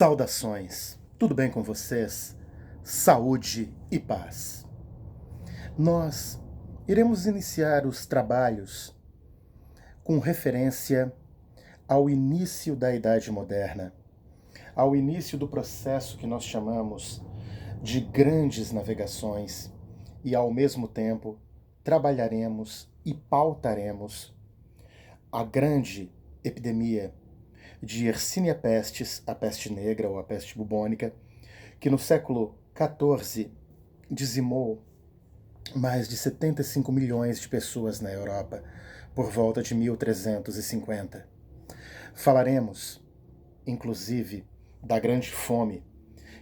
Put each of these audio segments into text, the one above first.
Saudações, tudo bem com vocês? Saúde e paz. Nós iremos iniciar os trabalhos com referência ao início da Idade Moderna, ao início do processo que nós chamamos de grandes navegações e, ao mesmo tempo, trabalharemos e pautaremos a grande epidemia de Yersinia pestis, a peste negra ou a peste bubônica, que no século XIV dizimou mais de 75 milhões de pessoas na Europa, por volta de 1350. Falaremos, inclusive, da Grande Fome,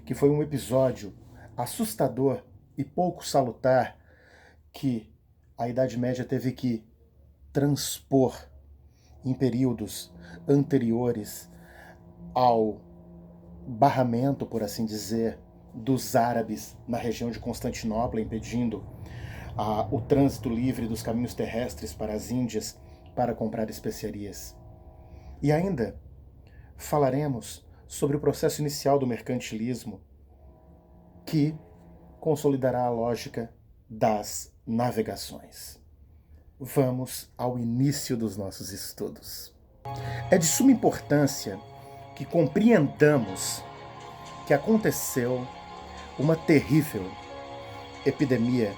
que foi um episódio assustador e pouco salutar que a Idade Média teve que transpor em períodos anteriores ao barramento, por assim dizer, dos árabes na região de Constantinopla, impedindo o trânsito livre dos caminhos terrestres para as Índias para comprar especiarias. E ainda falaremos sobre o processo inicial do mercantilismo, que consolidará a lógica das navegações. Vamos ao início dos nossos estudos. É de suma importância que compreendamos que aconteceu uma terrível epidemia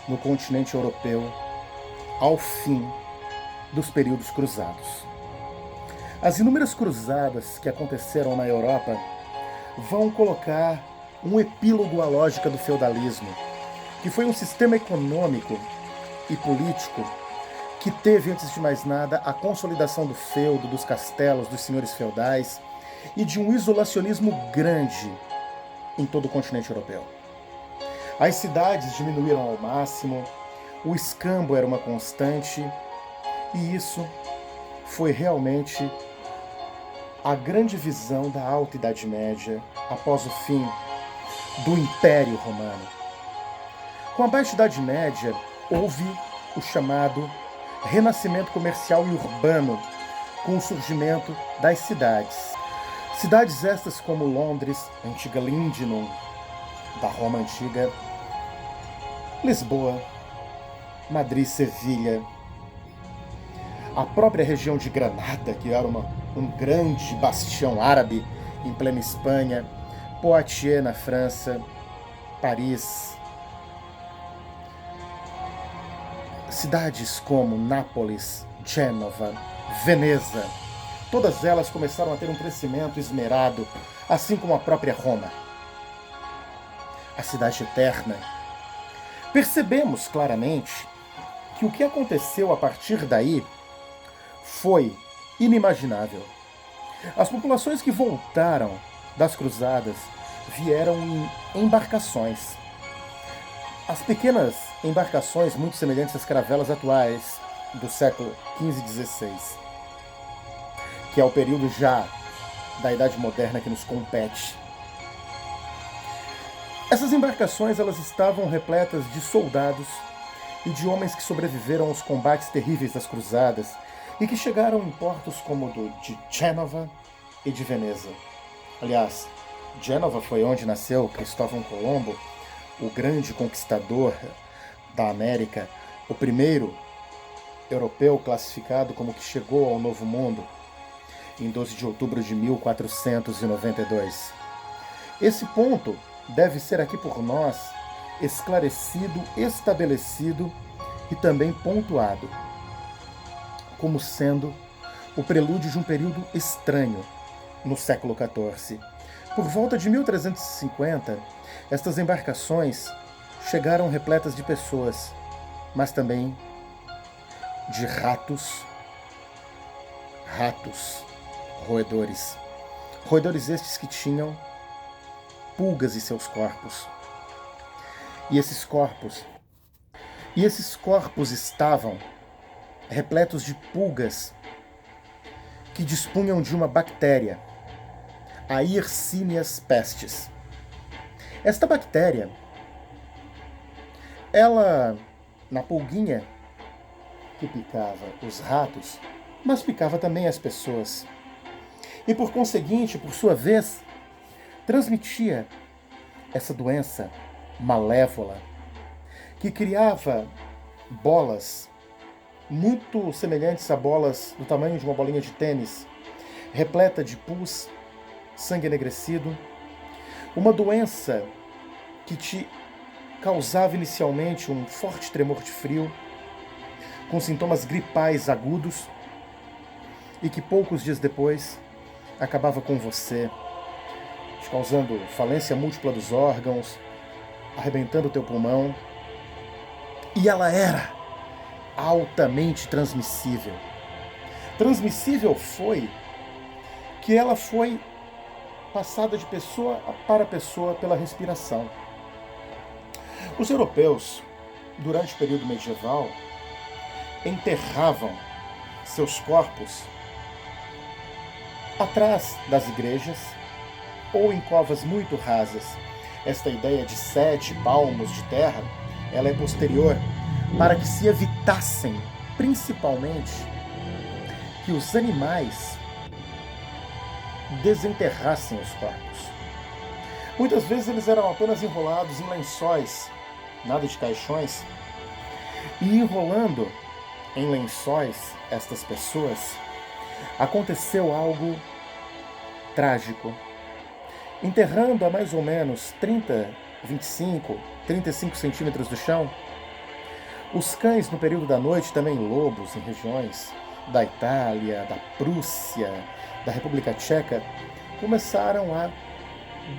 no continente europeu ao fim dos períodos cruzados. As inúmeras cruzadas que aconteceram na Europa vão colocar um epílogo à lógica do feudalismo, que foi um sistema econômico e político que teve, antes de mais nada, a consolidação do feudo, dos castelos, dos senhores feudais e de um isolacionismo grande em todo o continente europeu. As cidades diminuíram ao máximo, o escambo era uma constante, e isso foi realmente a grande visão da Alta Idade Média após o fim do Império Romano. Com a Baixa Idade Média, houve o chamado renascimento comercial e urbano, com o surgimento das cidades. Cidades estas como Londres, a antiga Lindinum, da Roma Antiga, Lisboa, Madrid, Sevilha, a própria região de Granada, que era um grande bastião árabe em plena Espanha, Poitiers na França, Paris, cidades como Nápoles, Gênova, Veneza, todas elas começaram a ter um crescimento esmerado, assim como a própria Roma. A cidade eterna. Percebemos claramente que o que aconteceu a partir daí foi inimaginável. As populações que voltaram das cruzadas vieram em embarcações. As pequenas embarcações, muito semelhantes às caravelas atuais do século XV e XVI, que é o período já da Idade Moderna que nos compete. Essas embarcações elas estavam repletas de soldados e de homens que sobreviveram aos combates terríveis das cruzadas e que chegaram em portos como o de Gênova e de Veneza. Aliás, Gênova foi onde nasceu Cristóvão Colombo, o grande conquistador da América, o primeiro europeu classificado como que chegou ao Novo Mundo em 12 de outubro de 1492. Esse ponto deve ser aqui por nós esclarecido, estabelecido e também pontuado, como sendo o prelúdio de um período estranho no século XIV. Por volta de 1350, estas embarcações chegaram repletas de pessoas, mas também de ratos, roedores. Roedores estes que tinham pulgas em seus corpos. E esses corpos estavam repletos de pulgas que dispunham de uma bactéria, a Yersinia pestis. Esta bactéria, ela, na pulguinha que picava os ratos, mas picava também as pessoas. e, por conseguinte, por sua vez, transmitia essa doença malévola que criava bolas muito semelhantes a bolas do tamanho de uma bolinha de tênis, repleta de pus, sangue enegrecido, uma doença que te causava inicialmente um forte tremor de frio, com sintomas gripais agudos, e que poucos dias depois acabava com você, te causando falência múltipla dos órgãos, arrebentando o teu pulmão. E ela era altamente transmissível. Transmissível foi que ela foi passada de pessoa para pessoa pela respiração. Os europeus, durante o período medieval, enterravam seus corpos atrás das igrejas ou em covas muito rasas. Esta ideia de 7 palmos de terra, ela é posterior para que se evitassem, principalmente, que os animais desenterrassem os corpos. Muitas vezes eles eram apenas enrolados em lençóis, nada de caixões, e enrolando em lençóis estas pessoas, aconteceu algo trágico. Enterrando a mais ou menos 35 centímetros do chão, os cães no período da noite, também lobos em regiões da Itália, da Prússia, da República Tcheca, começaram a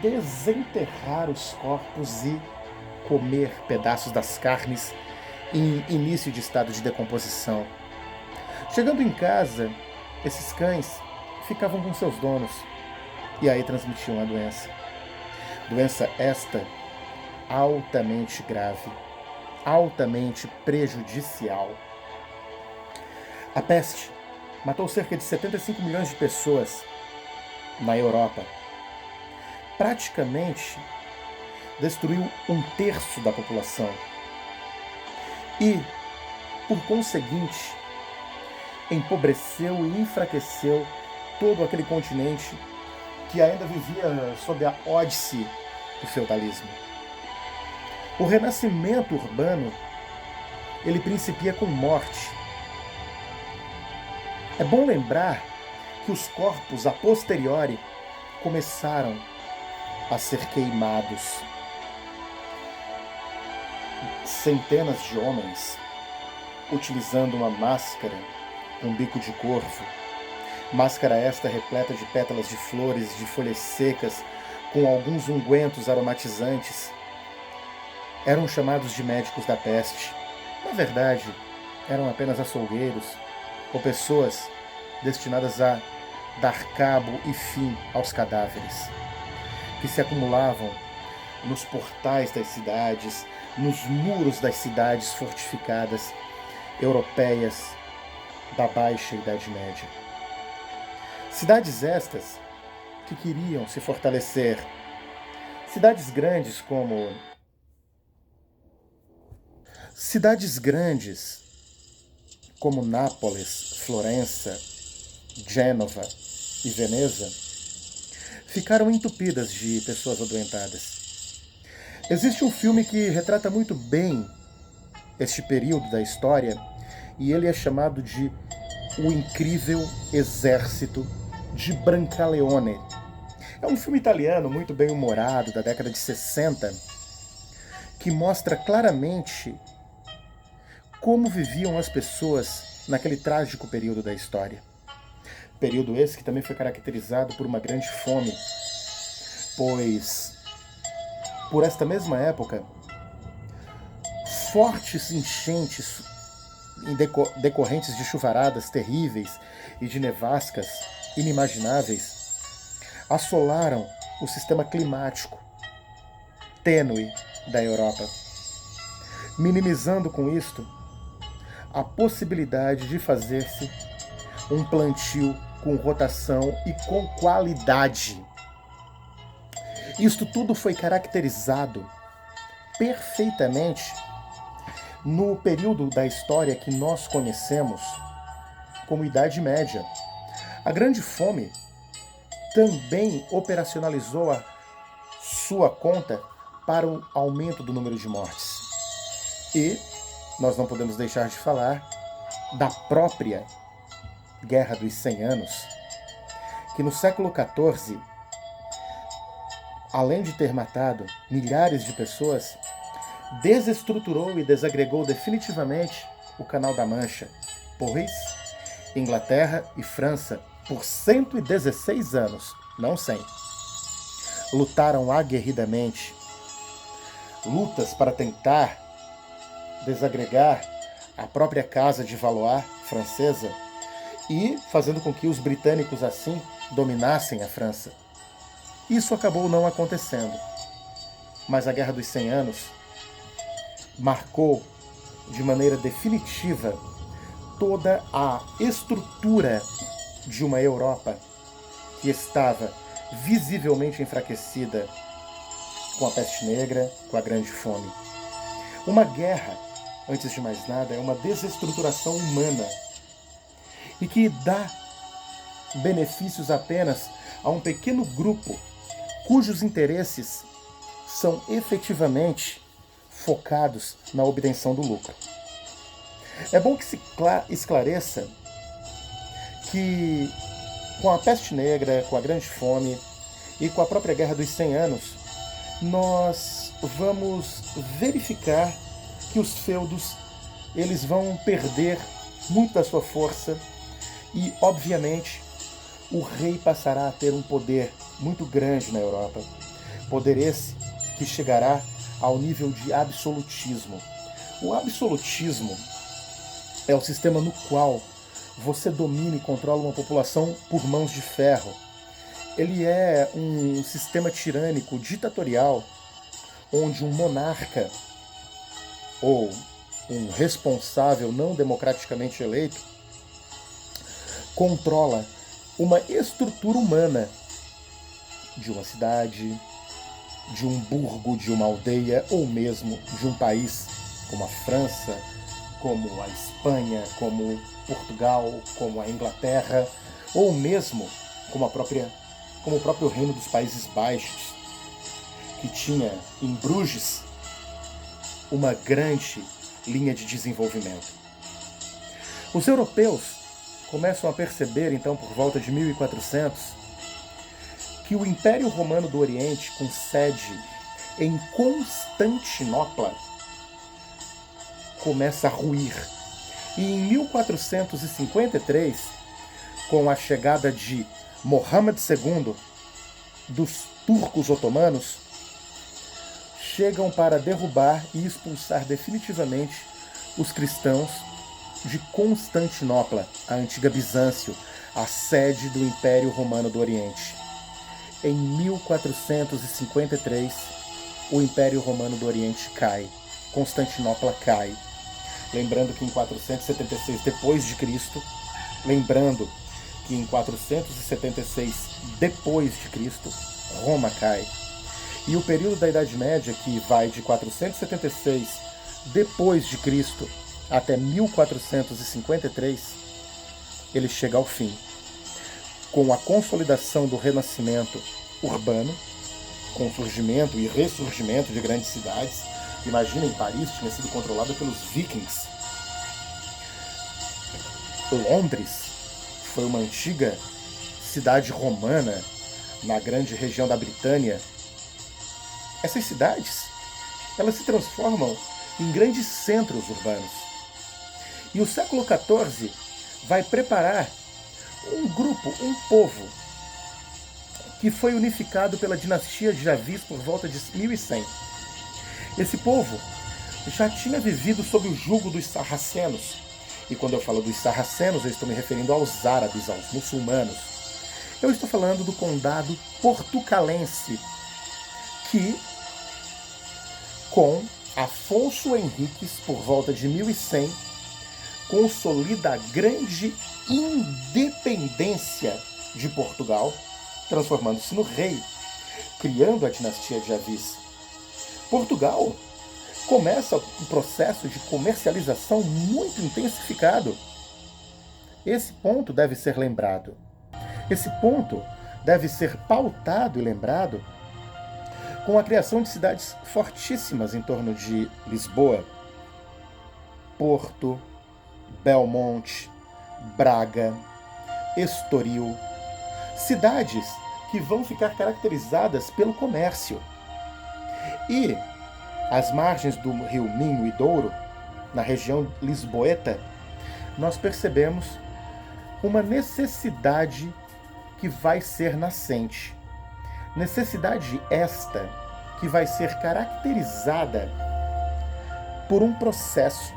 desenterrar os corpos e comer pedaços das carnes em início de estado de decomposição. Chegando em casa, esses cães ficavam com seus donos e aí transmitiam a doença. Doença esta altamente grave, altamente prejudicial. A peste matou cerca de 75 milhões de pessoas na Europa. Praticamente destruiu 1/3 da população. E, por conseguinte, empobreceu e enfraqueceu todo aquele continente que ainda vivia sob a ódice do feudalismo. O renascimento urbano, ele principia com morte. É bom lembrar que os corpos, a posteriori, começaram a ser queimados. Centenas de homens, utilizando uma máscara com bico de corvo, máscara esta repleta de pétalas de flores, de folhas secas, com alguns ungüentos aromatizantes, eram chamados de médicos da peste. Na verdade, eram apenas açougueiros ou pessoas destinadas a dar cabo e fim aos cadáveres, que se acumulavam nos portais das cidades, nos muros das cidades fortificadas europeias da Baixa Idade Média. Cidades estas que queriam se fortalecer. Cidades grandes como Nápoles, Florença, Gênova e Veneza ficaram entupidas de pessoas adoentadas. Existe um filme que retrata muito bem este período da história e ele é chamado de O Incrível Exército de Brancaleone. É um filme italiano muito bem humorado da década de 60 que mostra claramente como viviam as pessoas naquele trágico período da história. Período esse que também foi caracterizado por uma grande fome, pois, por esta mesma época, fortes enchentes decorrentes de chuvaradas terríveis e de nevascas inimagináveis assolaram o sistema climático tênue da Europa, minimizando com isto a possibilidade de fazer-se um plantio com rotação e com qualidade. Isto tudo foi caracterizado perfeitamente no período da história que nós conhecemos como Idade Média. A Grande Fome também operacionalizou a sua conta para o aumento do número de mortes. E nós não podemos deixar de falar da própria Guerra dos 100 Anos, que no século XIV, além de ter matado milhares de pessoas, desestruturou e desagregou definitivamente o Canal da Mancha, pois Inglaterra e França, por 116 anos, não 100, lutaram aguerridamente, lutas para tentar desagregar a própria Casa de Valois francesa e fazendo com que os britânicos assim dominassem a França. Isso acabou não acontecendo, mas a Guerra dos 100 Anos marcou de maneira definitiva toda a estrutura de uma Europa que estava visivelmente enfraquecida com a peste negra, com a grande fome. Uma guerra, antes de mais nada, é uma desestruturação humana e que dá benefícios apenas a um pequeno grupo cujos interesses são efetivamente focados na obtenção do lucro. É bom que se esclareça que com a peste negra, com a grande fome e com a própria Guerra dos 100 Anos, nós vamos verificar que os feudos eles vão perder muito da sua força e, obviamente, o rei passará a ter um poder muito grande na Europa. Poder esse que chegará ao nível de absolutismo. O absolutismo é o sistema no qual você domina e controla uma população por mãos de ferro. Ele é um sistema tirânico, ditatorial, onde um monarca ou um responsável não democraticamente eleito controla uma estrutura humana de uma cidade, de um burgo, de uma aldeia ou mesmo de um país como a França, como a Espanha, como Portugal, como a Inglaterra, ou mesmo como o próprio Reino dos Países Baixos, que tinha em Bruges uma grande linha de desenvolvimento. Os europeus começam a perceber, então, por volta de 1400, que o Império Romano do Oriente, com sede em Constantinopla, começa a ruir. E em 1453, com a chegada de Mohammed II, dos turcos otomanos, chegam para derrubar e expulsar definitivamente os cristãos de Constantinopla, a antiga Bizâncio, a sede do Império Romano do Oriente. Em 1453, o Império Romano do Oriente cai, Constantinopla cai. Lembrando que em 476 depois de Cristo, Roma cai. E o período da Idade Média, que vai de 476 depois de Cristo até 1453, ele chega ao fim, com a consolidação do renascimento urbano, com o surgimento e ressurgimento de grandes cidades. Imaginem, Paris tinha sido controlada pelos vikings. Londres foi uma antiga cidade romana na grande região da Britânia. Essas cidades, elas se transformam em grandes centros urbanos. E o século XIV vai preparar um grupo, um povo, que foi unificado pela dinastia de Javis por volta de 1100. Esse povo já tinha vivido sob o jugo dos sarracenos. E quando eu falo dos sarracenos, eu estou me referindo aos árabes, aos muçulmanos. Eu estou falando do condado portucalense, que, com Afonso Henriques, por volta de 1100, consolida a grande independência de Portugal, transformando-se no rei, criando a dinastia de Javis. Portugal começa um processo de comercialização muito intensificado. Esse ponto deve ser lembrado. Esse ponto deve ser pautado e lembrado com a criação de cidades fortíssimas em torno de Lisboa, Porto, Belmonte, Braga, Estoril, cidades que vão ficar caracterizadas pelo comércio. E às margens do rio Minho e Douro, na região lisboeta, nós percebemos uma necessidade que vai ser nascente. Necessidade esta que vai ser caracterizada por um processo,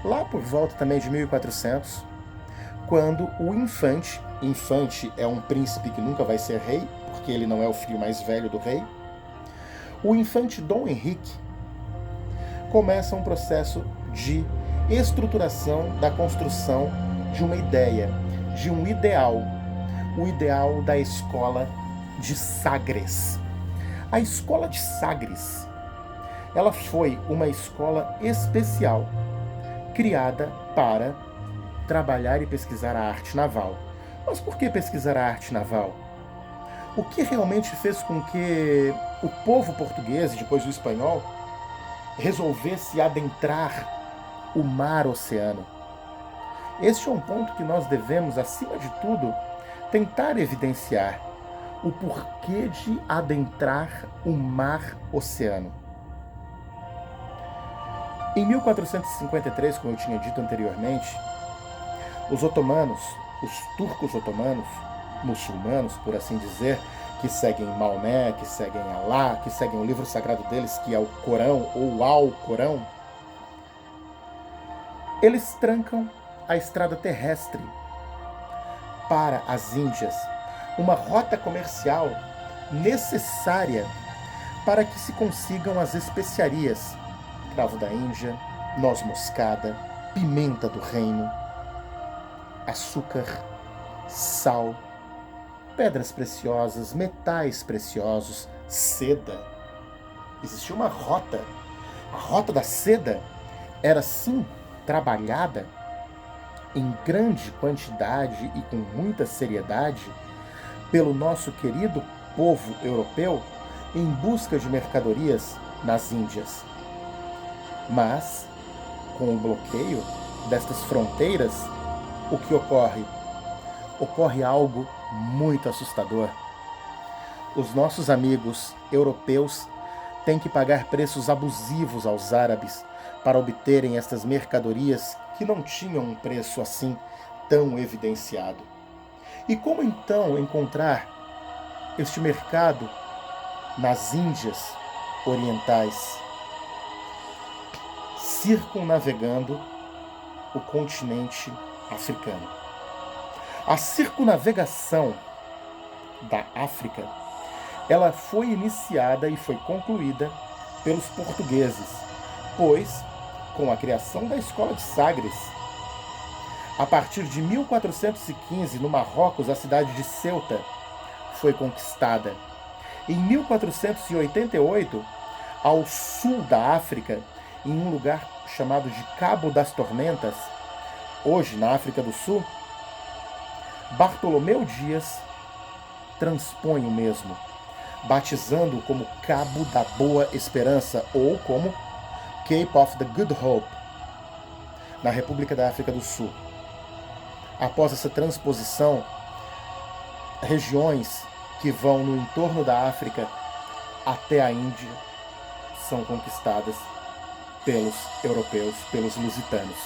lá por volta também de 1400, quando o infante é um príncipe que nunca vai ser rei, porque ele não é o filho mais velho do rei, o infante Dom Henrique começa um processo de estruturação da construção de uma ideia, de um ideal, o ideal da escola de Sagres. A escola de Sagres, ela foi uma escola especial, criada para trabalhar e pesquisar a arte naval. Mas por que pesquisar a arte naval? O que realmente fez com que o povo português, depois do espanhol, resolvesse adentrar o mar-oceano? Este é um ponto que nós devemos, acima de tudo, tentar evidenciar: o porquê de adentrar o mar-oceano. Em 1453, como eu tinha dito anteriormente, os otomanos, os turcos otomanos, muçulmanos, por assim dizer, que seguem Maomé, que seguem Alá, que seguem o livro sagrado deles, que é o Corão ou Alcorão, eles trancam a estrada terrestre para as Índias, uma rota comercial necessária para que se consigam as especiarias: cravo da Índia, noz moscada, pimenta do reino, açúcar, sal, pedras preciosas, metais preciosos, seda. Existia uma rota. A rota da seda era, sim, trabalhada em grande quantidade e com muita seriedade pelo nosso querido povo europeu em busca de mercadorias nas Índias. Mas, com o bloqueio destas fronteiras, o que ocorre? Ocorre algo muito assustador. Os nossos amigos europeus têm que pagar preços abusivos aos árabes para obterem estas mercadorias que não tinham um preço assim tão evidenciado. E como então encontrar este mercado nas Índias orientais? Circunnavegando o continente africano. A circunnavegação da África, ela foi iniciada e foi concluída pelos portugueses, pois, com a criação da escola de Sagres, a partir de 1415, no Marrocos, a cidade de Ceuta foi conquistada. Em 1488, ao sul da África, em um lugar chamado de Cabo das Tormentas, hoje na África do Sul, Bartolomeu Dias transpõe o mesmo, batizando-o como Cabo da Boa Esperança ou como Cape of the Good Hope, na República da África do Sul. Após essa transposição, regiões que vão no entorno da África até a Índia são conquistadas pelos europeus, pelos lusitanos.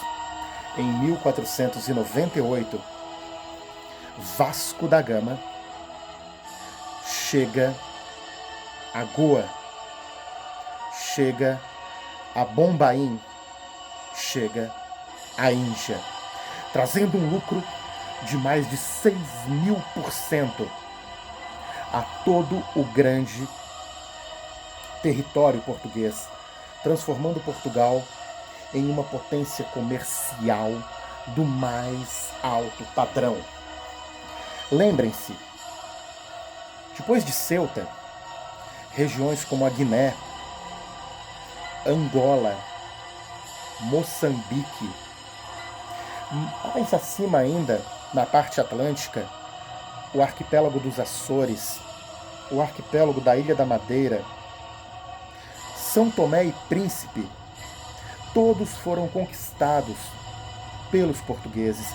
Em 1498, Vasco da Gama chega a Goa, chega a Bombaim, chega à Índia, trazendo um lucro de mais de 6.000% a todo o grande território português, transformando Portugal em uma potência comercial do mais alto padrão. Lembrem-se, depois de Ceuta, regiões como a Guiné, Angola, Moçambique, mais acima ainda, na parte atlântica, o arquipélago dos Açores, o arquipélago da Ilha da Madeira, São Tomé e Príncipe, todos foram conquistados pelos portugueses.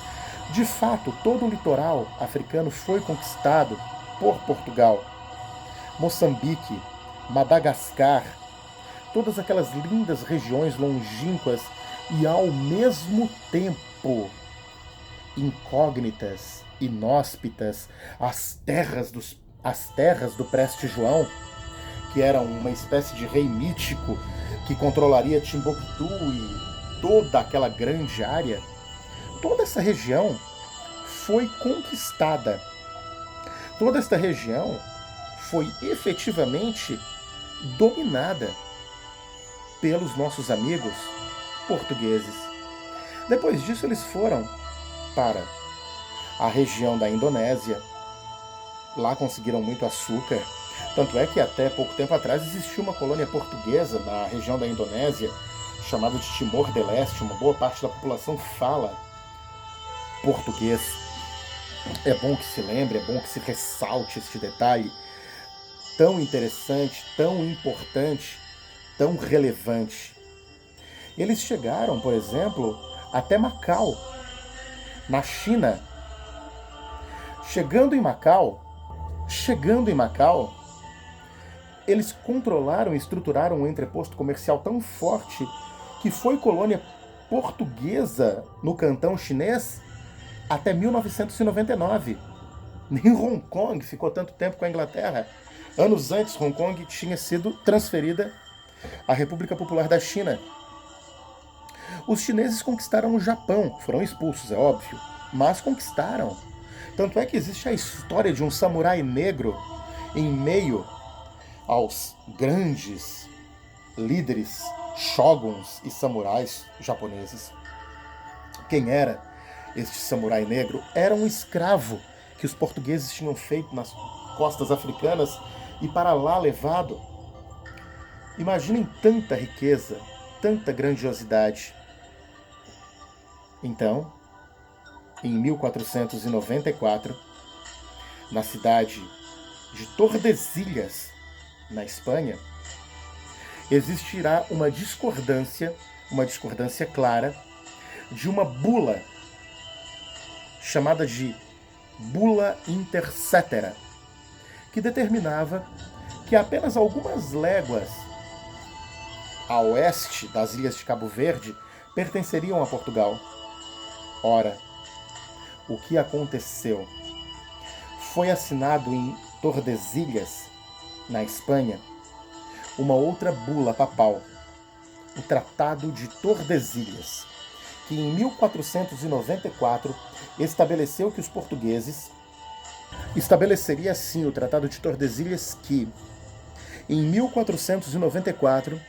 De fato, todo o litoral africano foi conquistado por Portugal. Moçambique, Madagascar, todas aquelas lindas regiões longínquas e ao mesmo tempo incógnitas, inóspitas, as terras do Preste João, que era uma espécie de rei mítico que controlaria Timbuktu e toda aquela grande área. Toda essa região foi conquistada. Toda esta região foi efetivamente dominada pelos nossos amigos portugueses. Depois disso, eles foram para a região da Indonésia. Lá conseguiram muito açúcar. Tanto é que até pouco tempo atrás existia uma colônia portuguesa na região da Indonésia, chamada de Timor-Leste. Uma boa parte da população fala português. É bom que se lembre, é bom que se ressalte este detalhe tão interessante, tão importante, tão relevante. Eles chegaram, por exemplo, até Macau, na China. Chegando em Macau, eles controlaram e estruturaram um entreposto comercial tão forte que foi colônia portuguesa no cantão chinês até 1999. Nem Hong Kong ficou tanto tempo com a Inglaterra. Anos antes, Hong Kong tinha sido transferida à República Popular da China. Os chineses conquistaram o Japão, foram expulsos, é óbvio, mas conquistaram. Tanto é que existe a história de um samurai negro em meio aos grandes líderes shoguns e samurais japoneses. Quem era este samurai negro? Era um escravo que os portugueses tinham feito nas costas africanas e para lá levado. Imaginem tanta riqueza, tanta grandiosidade. Então, em 1494, na cidade de Tordesilhas, na Espanha, existirá uma discordância clara, de uma bula chamada de Bula Intercetera, que determinava que apenas algumas léguas a oeste das ilhas de Cabo Verde pertenceriam a Portugal. Ora, o que aconteceu? Foi assinado em Tordesilhas, na Espanha, uma outra bula papal, o Tratado de Tordesilhas, que em 1494 estabeleceu que os portugueses estabeleceria assim o Tratado de Tordesilhas que, em 1494,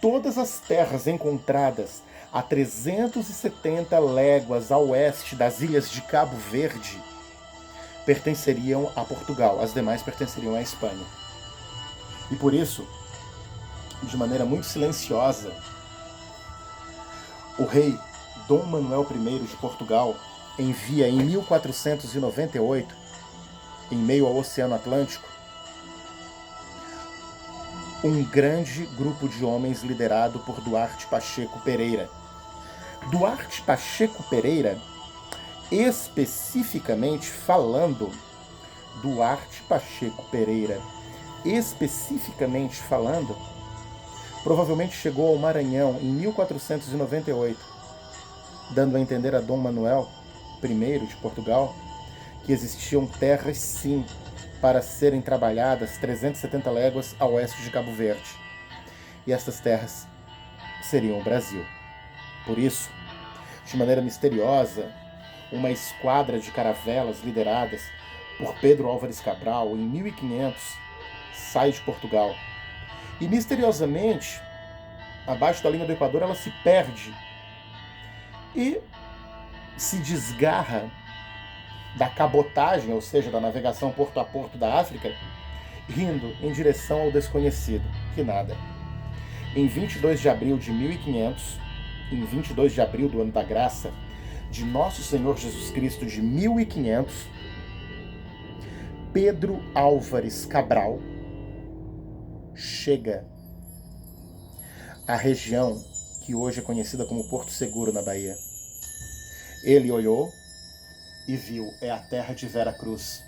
todas as terras encontradas a 370 léguas a oeste das ilhas de Cabo Verde pertenceriam a Portugal, as demais pertenceriam à Espanha. E por isso, de maneira muito silenciosa, o rei Dom Manuel I de Portugal envia em 1498, em meio ao Oceano Atlântico, um grande grupo de homens liderado por Duarte Pacheco Pereira. Duarte Pacheco Pereira, especificamente falando, provavelmente chegou ao Maranhão em 1498, dando a entender a Dom Manuel I de Portugal que existiam terras, sim, para serem trabalhadas 370 léguas a oeste de Cabo Verde. E estas terras seriam o Brasil. Por isso, de maneira misteriosa, uma esquadra de caravelas lideradas por Pedro Álvares Cabral, em 1500, sai de Portugal. E misteriosamente, abaixo da linha do Equador, ela se perde e se desgarra da cabotagem, ou seja, da navegação porto a porto da África, indo em direção ao desconhecido, que nada. Em 22 de abril de 1500, em 22 de abril do ano da graça de Nosso Senhor Jesus Cristo de 1500, Pedro Álvares Cabral chega à região que hoje é conhecida como Porto Seguro, na Bahia. Ele olhou e viu, é a terra de Vera Cruz.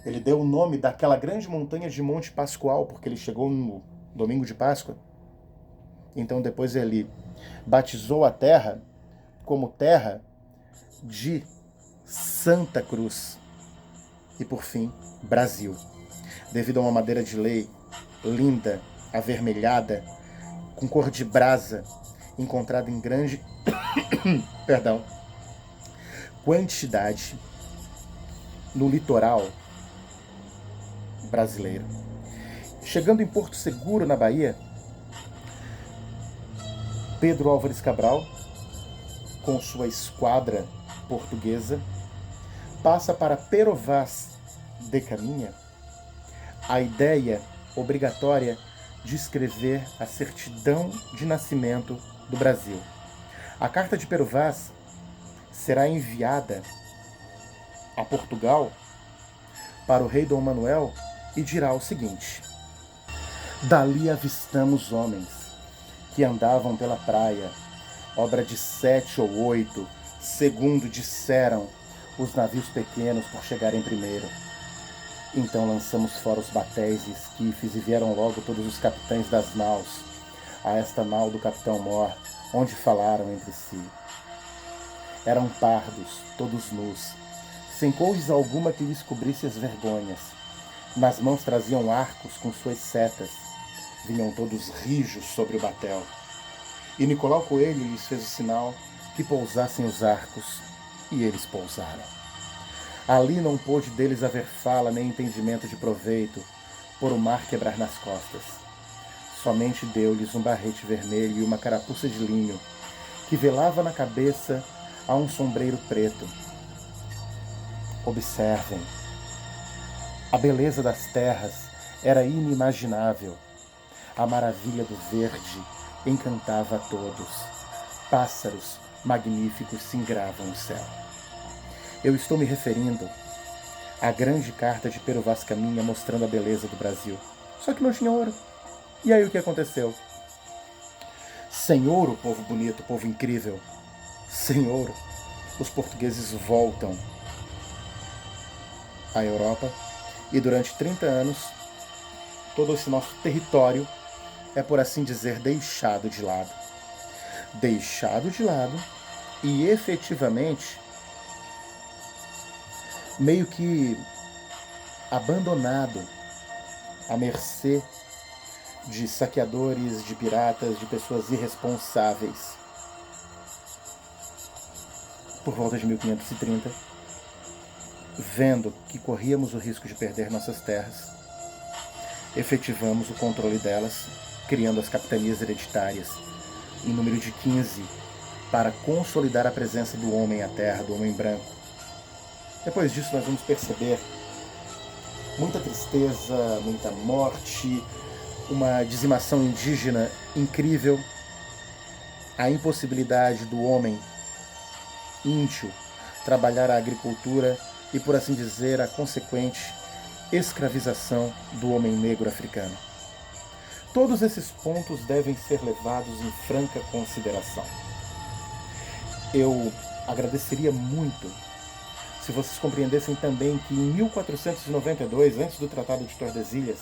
Ele deu o nome daquela grande montanha de Monte Pascoal, porque ele chegou no domingo de Páscoa. Então depois ele batizou a terra como terra de Santa Cruz. E por fim, Brasil. Devido a uma madeira de lei linda, avermelhada, com cor de brasa, encontrada em grande quantidade no litoral brasileiro. Chegando em Porto Seguro, na Bahia, Pedro Álvares Cabral, com sua esquadra portuguesa, passa para Pero Vaz de Caminha a ideia obrigatória de escrever a certidão de nascimento do Brasil. A Carta de Pero Vaz será enviada a Portugal para o rei Dom Manuel e dirá o seguinte: dali avistamos homens que andavam pela praia, obra de 7 ou 8, segundo disseram os navios pequenos por chegarem primeiro. Então lançamos fora os batéis e esquifes, e vieram logo todos os capitães das naus, a esta nau do capitão Mor, onde falaram entre si. Eram pardos, todos nus, sem coisa alguma que lhes cobrisse as vergonhas. Nas mãos traziam arcos com suas setas, vinham todos rijos sobre o batel. E Nicolau Coelho lhes fez o sinal que pousassem os arcos, e eles pousaram. Ali não pôde deles haver fala nem entendimento de proveito, por o mar quebrar nas costas. Somente deu-lhes um barrete vermelho e uma carapuça de linho, que velava na cabeça a um sombreiro preto. Observem, a beleza das terras era inimaginável. A maravilha do verde encantava a todos. Pássaros magníficos singravam o céu. Eu estou me referindo à grande carta de Pero Vaz Caminha mostrando a beleza do Brasil. Só que não tinha ouro. E aí o que aconteceu? Sem ouro, povo bonito, povo incrível, sem ouro, os portugueses voltam à Europa e durante 30 anos todo esse nosso território é, por assim dizer, deixado de lado. Deixado de lado e efetivamente meio que abandonado à mercê de saqueadores, de piratas, de pessoas irresponsáveis. Por volta de 1530, vendo que corríamos o risco de perder nossas terras, efetivamos o controle delas, criando as capitanias hereditárias, em número de 15, para consolidar a presença do homem à terra, do homem branco. Depois disso nós vamos perceber muita tristeza, muita morte, uma dizimação indígena incrível, a impossibilidade do homem índio trabalhar a agricultura e, por assim dizer, a consequente escravização do homem negro africano. Todos esses pontos devem ser levados em franca consideração. Eu agradeceria muito se vocês compreendessem também que em 1492, antes do Tratado de Tordesilhas,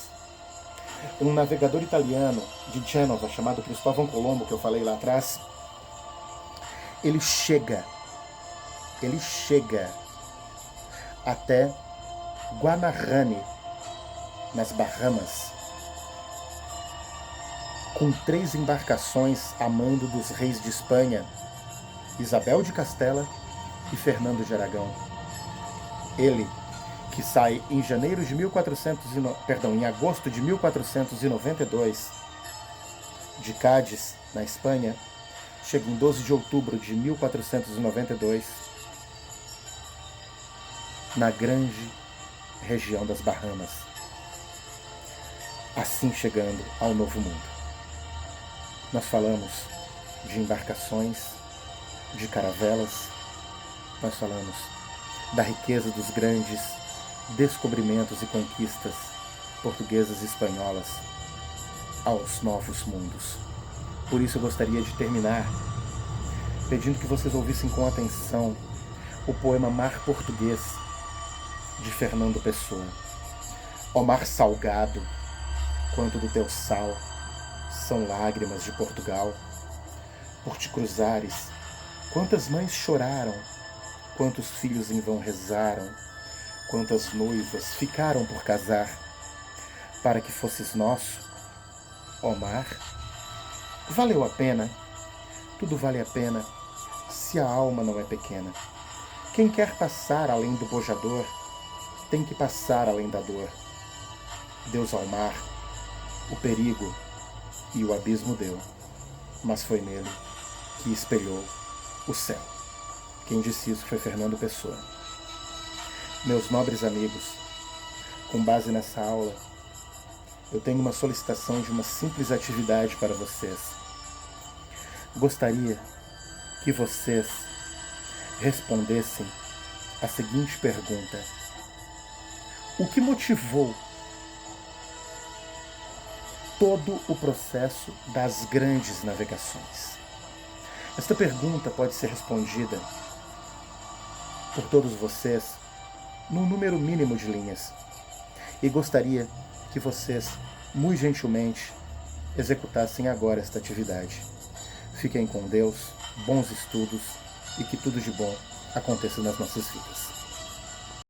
um navegador italiano de Gênova, chamado Cristóvão Colombo, que eu falei lá atrás, ele chega até Guanahani, nas Bahamas, com 3 embarcações a mando dos reis de Espanha, Isabel de Castela e Fernando de Aragão. Ele, que sai em agosto de 1492, de Cádiz, na Espanha, chega em 12 de outubro de 1492, na grande região das Bahamas, assim chegando ao Novo Mundo. Nós falamos de embarcações, de caravelas, nós falamos da riqueza dos grandes descobrimentos e conquistas portuguesas e espanholas aos novos mundos. Por isso eu gostaria de terminar pedindo que vocês ouvissem com atenção o poema Mar Português, de Fernando Pessoa. Ó mar salgado, quanto do teu sal são lágrimas de Portugal. Por te cruzares, quantas mães choraram, quantos filhos em vão rezaram, quantas noivas ficaram por casar, para que fosses nosso, ó mar. Valeu a pena, tudo vale a pena, se a alma não é pequena. Quem quer passar além do bojador, tem que passar além da dor. Deus ao mar, o perigo e o abismo deu, mas foi nele que espelhou o céu. Quem disse isso foi Fernando Pessoa. Meus nobres amigos, com base nessa aula, eu tenho uma solicitação de uma simples atividade para vocês. Gostaria que vocês respondessem a seguinte pergunta: o que motivou todo o processo das grandes navegações? Esta pergunta pode ser respondida por todos vocês num número mínimo de linhas. E gostaria que vocês, muito gentilmente, executassem agora esta atividade. Fiquem com Deus, bons estudos e que tudo de bom aconteça nas nossas vidas.